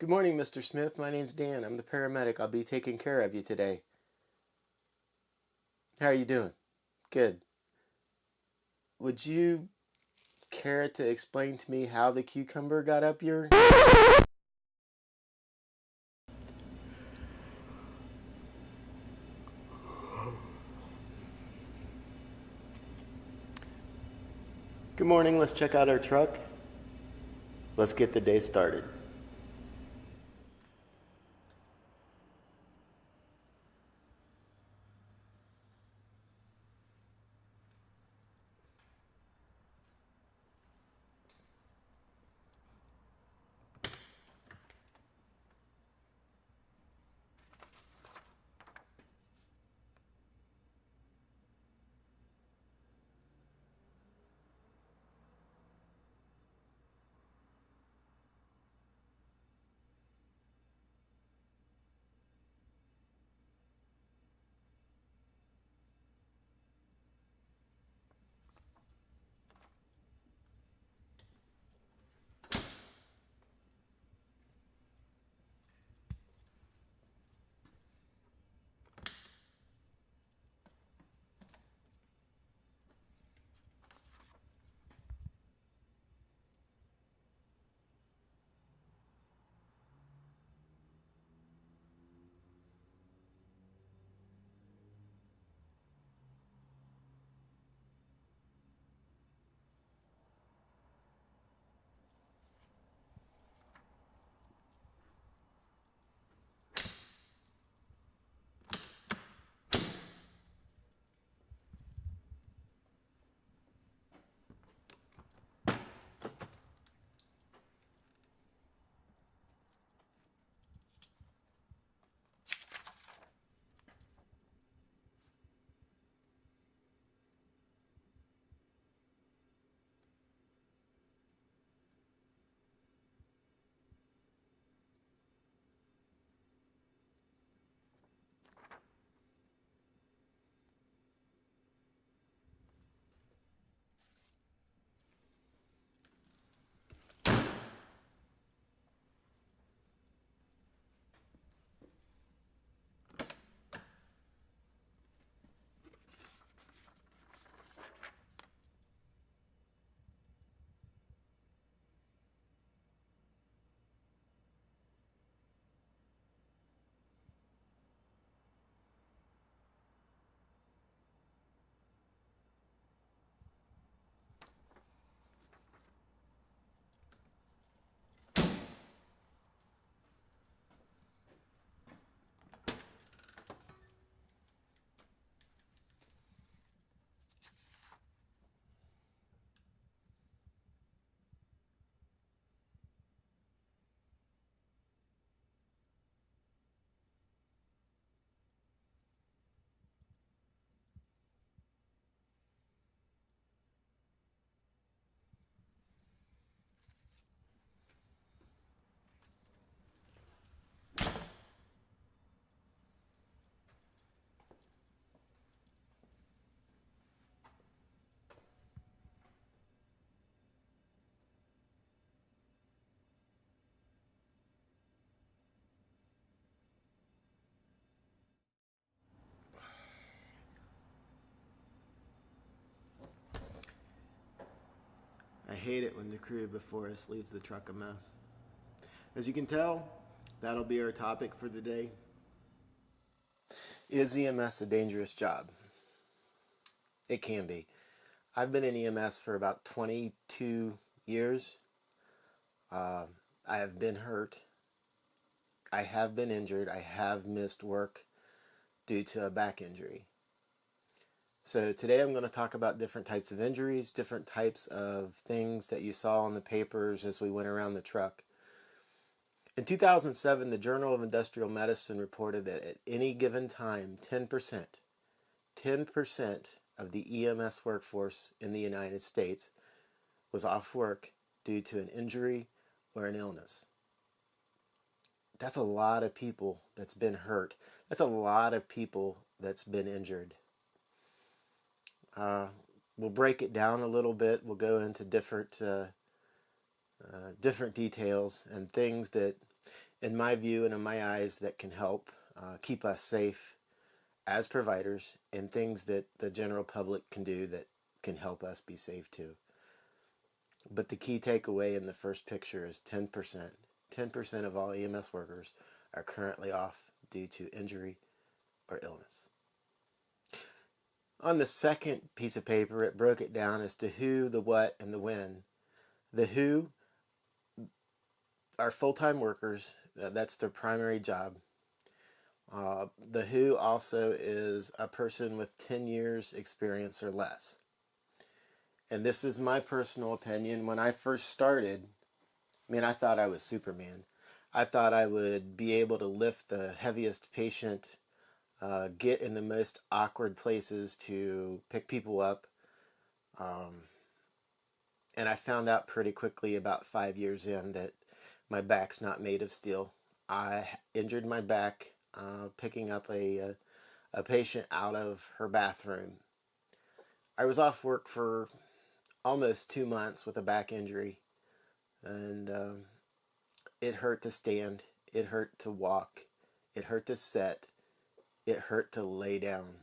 Good morning, Mr. Smith. My name's Dan. I'm the paramedic. I'll be taking care of you today. How are you doing? Good. Would you care to explain to me how the cucumber got up your... Good morning. Let's check out our truck. Let's get the day started. I hate it when the crew before us leaves the truck a mess. As you can tell, that'll be our topic for the day. Is EMS a dangerous job? It can be. I've been in EMS for about 22 years. I have been hurt. I have been injured. I have missed work due to a back injury. So today I'm going to talk about different types of injuries, different types of things that you saw in the papers as we went around the truck. In 2007, the Journal of Industrial Medicine reported that at any given time, 10% of the EMS workforce in the United States was off work due to an injury or an illness. That's a lot of people that's been hurt. That's a lot of people that's been injured. We'll break it down a little bit. We'll go into different details and things that in my view and in my eyes, that can help keep us safe as providers, and things that the general public can do that can help us be safe too. But the key takeaway in the first picture is 10%. 10% of all EMS workers are currently off due to injury or illness. On the second piece of paper, it broke it down as to who, the what, and the when. The who are full-time workers. That's their primary job. The who also is a person with 10 years experience or less. And this is my personal opinion. When I first started, I thought I was Superman. I thought I would be able to lift the heaviest patient, get in the most awkward places to pick people up. And I found out pretty quickly, about 5 years in, that my back's not made of steel. I injured my back picking up a patient out of her bathroom. I was off work for almost 2 months with a back injury, and it hurt to stand, it hurt to walk, it hurt to sit, it hurt to lay down.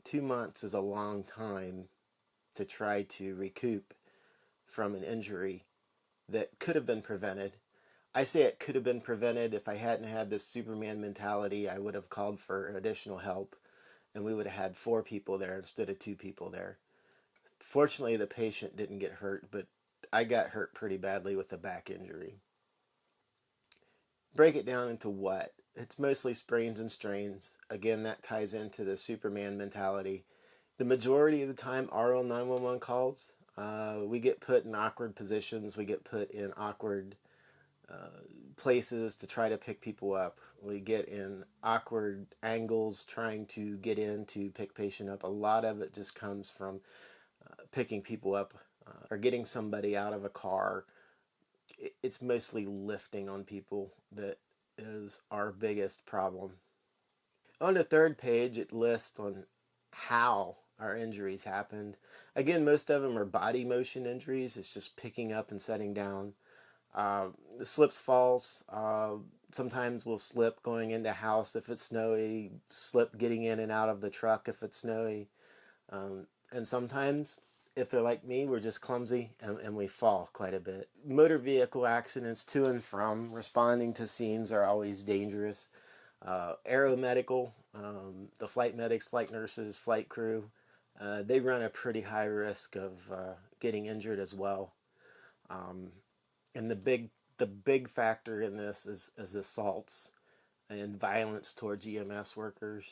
2 months is a long time to try to recoup from an injury that could have been prevented. I say it could have been prevented. If I hadn't had this Superman mentality, I would have called for additional help, and we would have had 4 people there instead of 2 people there. Fortunately, the patient didn't get hurt, but I got hurt pretty badly with a back injury. Break it down into what? It's mostly sprains and strains. Again, that ties into the Superman mentality. The majority of the time, RL 911 calls, we get put in awkward positions. We get put in awkward places to try to pick people up. We get in awkward angles trying to get in to pick patient up. A lot of it just comes from picking people up or getting somebody out of a car. It's mostly lifting on people that is our biggest problem. On the third page, it lists on how our injuries happened. Again, most of them are body motion injuries. It's just picking up and setting down. The slips, falls. Sometimes we'll slip going into house if it's snowy, slip getting in and out of the truck if it's snowy. And sometimes, if they're like me, we're just clumsy and we fall quite a bit. Motor vehicle accidents to and from responding to scenes are always dangerous. Aeromedical, the flight medics, flight nurses, flight crew, they run a pretty high risk of getting injured as well. And the big factor in this is assaults and violence towards EMS workers.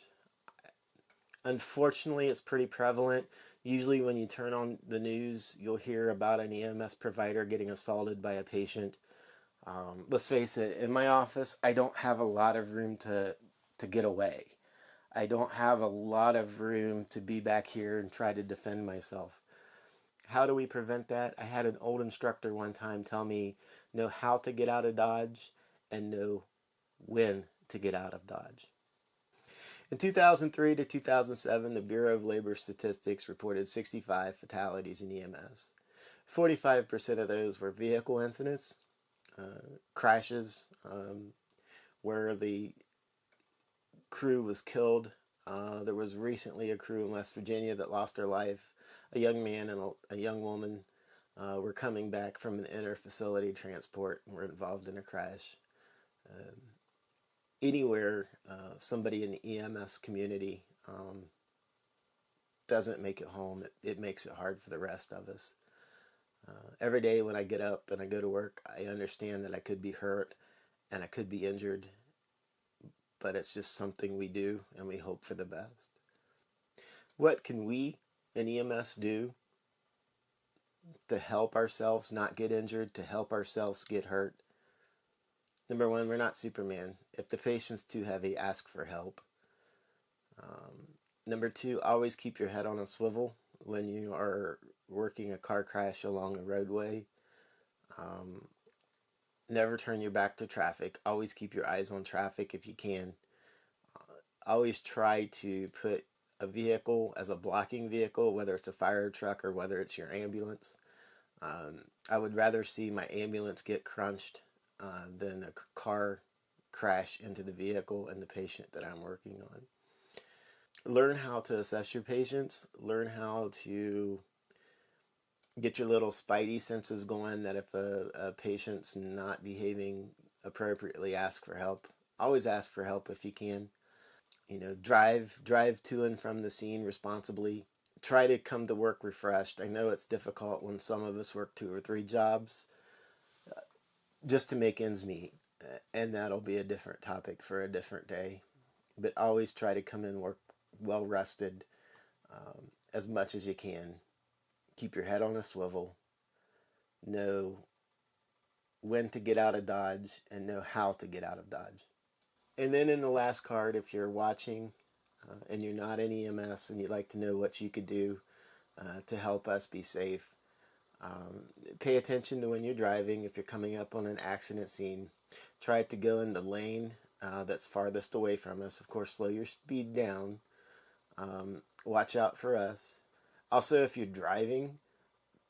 Unfortunately, it's pretty prevalent. Usually when you turn on the news, you'll hear about an EMS provider getting assaulted by a patient. Let's face it, in my office, I don't have a lot of room to get away. I don't have a lot of room to be back here and try to defend myself. How do we prevent that? I had an old instructor one time tell me, know how to get out of Dodge and know when to get out of Dodge. In 2003 to 2007, the Bureau of Labor Statistics reported 65 fatalities in EMS. 45% of those were vehicle incidents, crashes, where the crew was killed. There was recently a crew in West Virginia that lost their life. A young man and a young woman were coming back from an inter-facility transport and were involved in a crash. Anywhere somebody in the EMS community doesn't make it home, it makes it hard for the rest of us. Every day when I get up and I go to work, I understand that I could be hurt and I could be injured, but it's just something we do and we hope for the best. What can we in EMS do to help ourselves not get injured, to help ourselves get hurt? Number one, we're not Superman. If the patient's too heavy, ask for help. Number two, always keep your head on a swivel when you are working a car crash along a roadway. Never turn your back to traffic. Always keep your eyes on traffic if you can. Always try to put a vehicle as a blocking vehicle, whether it's a fire truck or whether it's your ambulance. I would rather see my ambulance get crunched than a car crash into the vehicle and the patient that I'm working on. Learn how to assess your patients. Learn how to get your little spidey senses going, that if a patient's not behaving appropriately, ask for help. Always ask for help if you can. Drive to and from the scene responsibly. Try to come to work refreshed. I know it's difficult when some of us work 2 or 3 jobs just to make ends meet, and that'll be a different topic for a different day. But always try to come in work well rested, as much as you can. Keep your head on a swivel. Know when to get out of Dodge and know how to get out of Dodge. And then in the last card, if you're watching and you're not in EMS and you'd like to know what you could do to help us be safe, pay attention to when you're driving. If you're coming up on an accident scene, try to go in the lane that's farthest away from us. Of course, slow your speed down. Watch out for us. Also, if you're driving,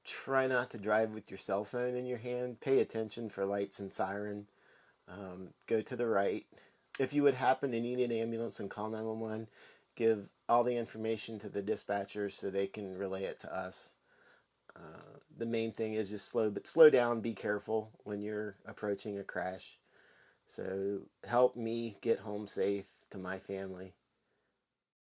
try not to drive with your cell phone in your hand. Pay attention for lights and siren. Go to the right. If you would happen to need an ambulance and call 911, give all the information to the dispatchers so they can relay it to us. The main thing is just slow down, be careful when you're approaching a crash. So help me get home safe to my family.